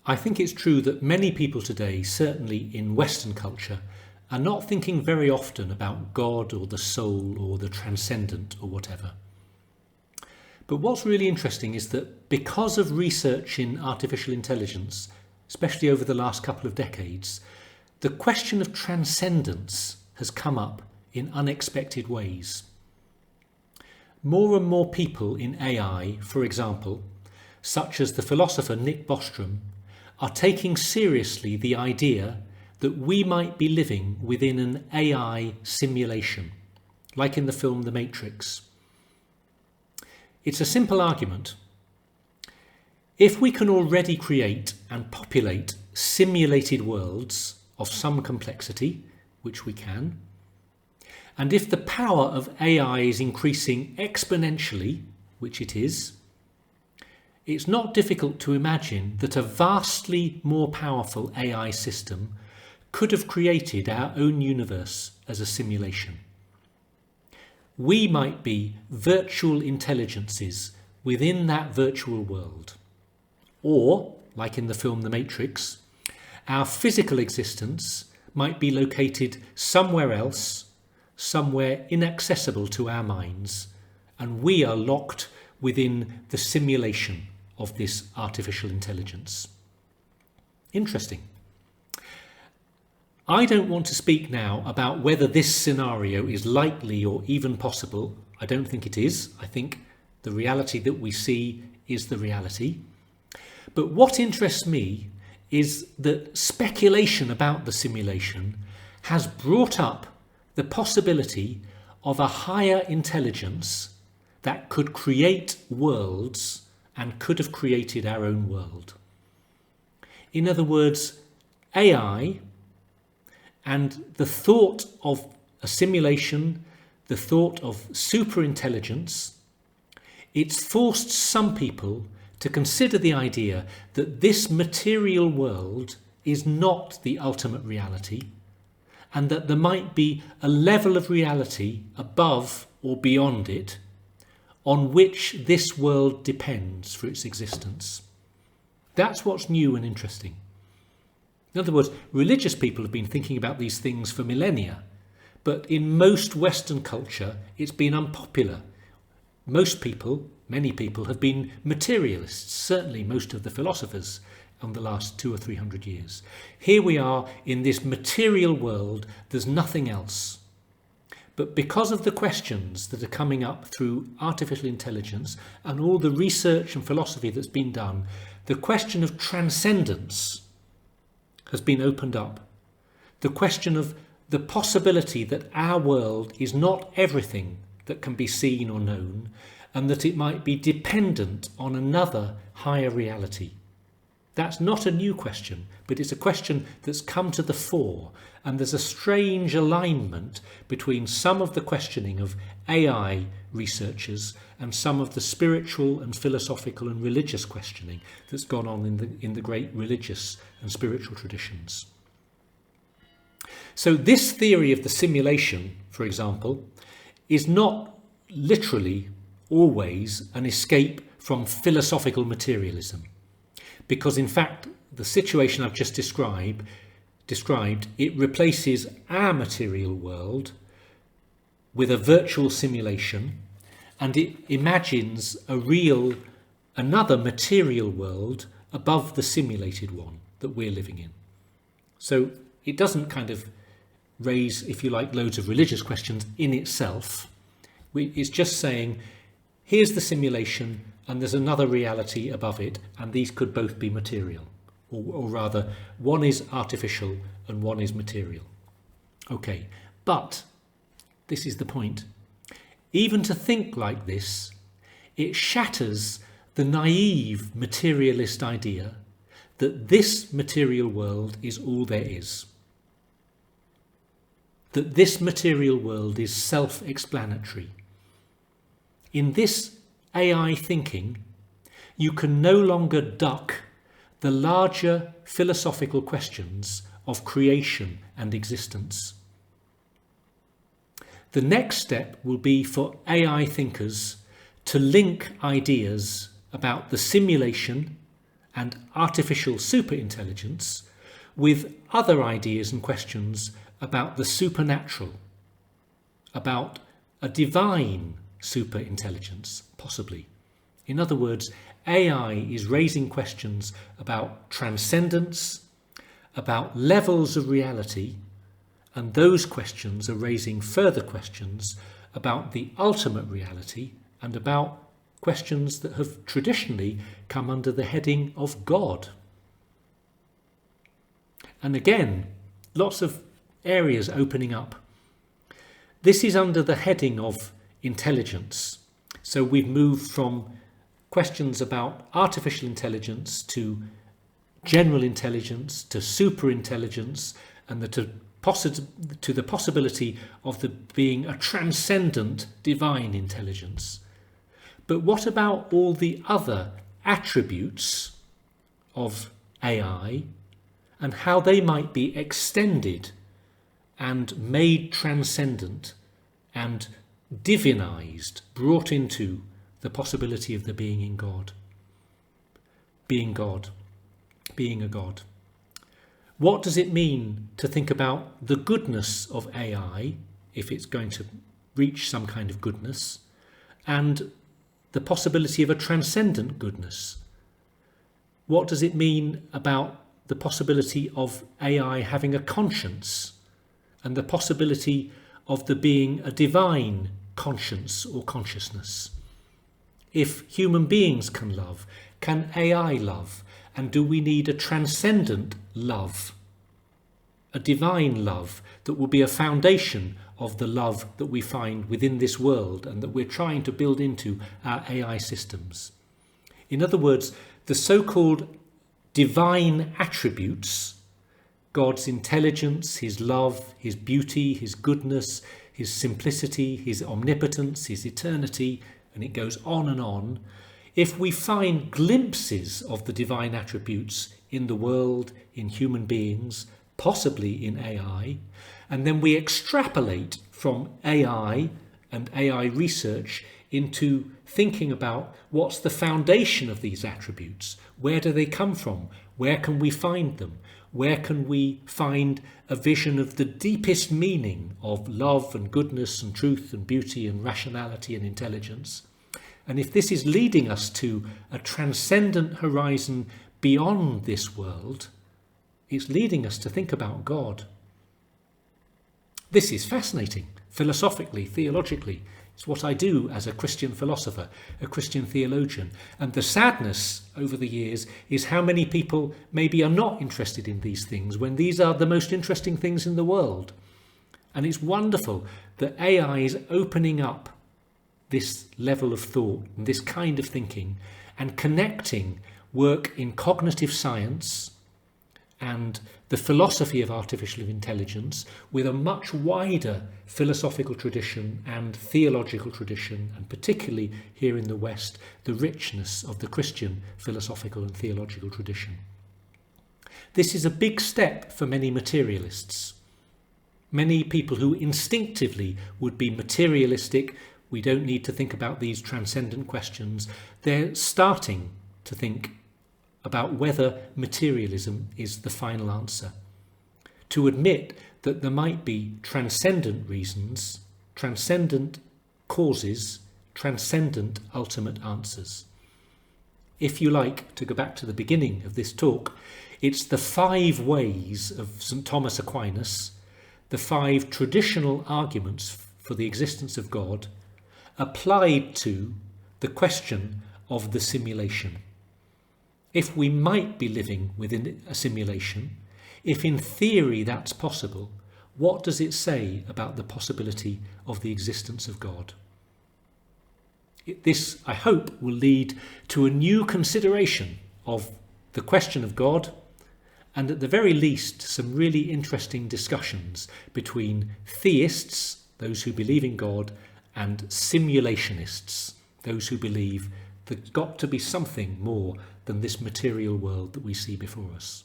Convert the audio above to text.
I think it's true that many people today, certainly in Western culture, are not thinking very often about God or the soul or the transcendent or whatever. But what's really interesting is that because of research in artificial intelligence, especially over the last couple of decades, the question of transcendence has come up in unexpected ways. More and more people in AI, for example, such as the philosopher Nick Bostrom, are taking seriously the idea that we might be living within an AI simulation, like in the film The Matrix. It's a simple argument. If we can already create and populate simulated worlds of some complexity, which we can, and if the power of AI is increasing exponentially, which it is, it's not difficult to imagine that a vastly more powerful AI system could have created our own universe as a simulation. We might be virtual intelligences within that virtual world. Or, like in the film The Matrix, our physical existence might be located somewhere else, somewhere inaccessible to our minds, and we are locked within the simulation of this artificial intelligence. Interesting. I don't want to speak now about whether this scenario is likely or even possible. I don't think it is. I think the reality that we see is the reality. But what interests me is that speculation about the simulation has brought up the possibility of a higher intelligence that could create worlds and could have created our own world. In other words, AI and the thought of a simulation, the thought of superintelligence, it's forced some people to consider the idea that this material world is not the ultimate reality, and that there might be a level of reality above or beyond it on which this world depends for its existence. That's what's new and interesting. In other words, religious people have been thinking about these things for millennia, but in most Western culture, it's been unpopular. Most people, many people, have been materialists, certainly most of the philosophers in the last 200 or 300 years. Here we are in this material world, there's nothing else. But because of the questions that are coming up through artificial intelligence and all the research and philosophy that's been done, the question of transcendence has been opened up. The question of the possibility that our world is not everything that can be seen or known, and that it might be dependent on another higher reality. That's not a new question, but it's a question that's come to the fore, and there's a strange alignment between some of the questioning of AI researchers and some of the spiritual and philosophical and religious questioning that's gone on in the great religious and spiritual traditions. So this theory of the simulation, for example, is not literally always an escape from philosophical materialism, because in fact the situation I've just described, it replaces our material world with a virtual simulation, and it imagines another material world above the simulated one that we're living in. So it doesn't kind of raise, if you like, loads of religious questions in itself. It's just saying, here's the simulation and there's another reality above it, and these could both be material. Or rather, one is artificial and one is material. Okay, but this is the point. Even to think like this, it shatters the naive materialist idea that this material world is all there is. That this material world is self-explanatory. In this AI thinking, you can no longer duck the larger philosophical questions of creation and existence. The next step will be for AI thinkers to link ideas about the simulation and artificial superintelligence with other ideas and questions about the supernatural, about a divine superintelligence, possibly. In other words, AI is raising questions about transcendence, about levels of reality, and those questions are raising further questions about the ultimate reality and about questions that have traditionally come under the heading of God. And again, lots of areas opening up. This is under the heading of intelligence. So we've moved from questions about artificial intelligence to general intelligence to superintelligence and to the possibility of there being a transcendent divine intelligence. But what about all the other attributes of AI and how they might be extended and made transcendent and divinized, brought into the possibility of there being in God, being a God. What does it mean to think about the goodness of AI, if it's going to reach some kind of goodness, and the possibility of a transcendent goodness? What does it mean about the possibility of AI having a conscience and the possibility of there being a divine conscience or consciousness? If human beings can love, can AI love? And do we need a transcendent love, a divine love that will be a foundation of the love that we find within this world and that we're trying to build into our AI systems? In other words, the so-called divine attributes, God's intelligence, his love, his beauty, his goodness, his simplicity, his omnipotence, his eternity, and it goes on and on. If we find glimpses of the divine attributes in the world, in human beings, possibly in AI, and then we extrapolate from AI and AI research into thinking about what's the foundation of these attributes, where do they come from, where can we find them, where can we find a vision of the deepest meaning of love and goodness and truth and beauty and rationality and intelligence. And if this is leading us to a transcendent horizon beyond this world, it's leading us to think about God. This is fascinating, philosophically, theologically. It's what I do as a Christian philosopher, a Christian theologian. And the sadness over the years is how many people maybe are not interested in these things when these are the most interesting things in the world. And it's wonderful that AI is opening up this level of thought and this kind of thinking and connecting work in cognitive science and the philosophy of artificial intelligence with a much wider philosophical tradition and theological tradition, and particularly here in the West, the richness of the Christian philosophical and theological tradition. This is a big step for many materialists. Many people who instinctively would be materialistic, we don't need to think about these transcendent questions, they're starting to think about whether materialism is the final answer. To admit that there might be transcendent reasons, transcendent causes, transcendent ultimate answers. If you like, to go back to the beginning of this talk, it's the 5 ways of St. Thomas Aquinas, the 5 traditional arguments for the existence of God, applied to the question of the simulation. If we might be living within a simulation, if in theory that's possible, what does it say about the possibility of the existence of God? This, I hope, will lead to a new consideration of the question of God, and at the very least some really interesting discussions between theists, those who believe in God, and simulationists, those who believe there's got to be something more than this material world that we see before us.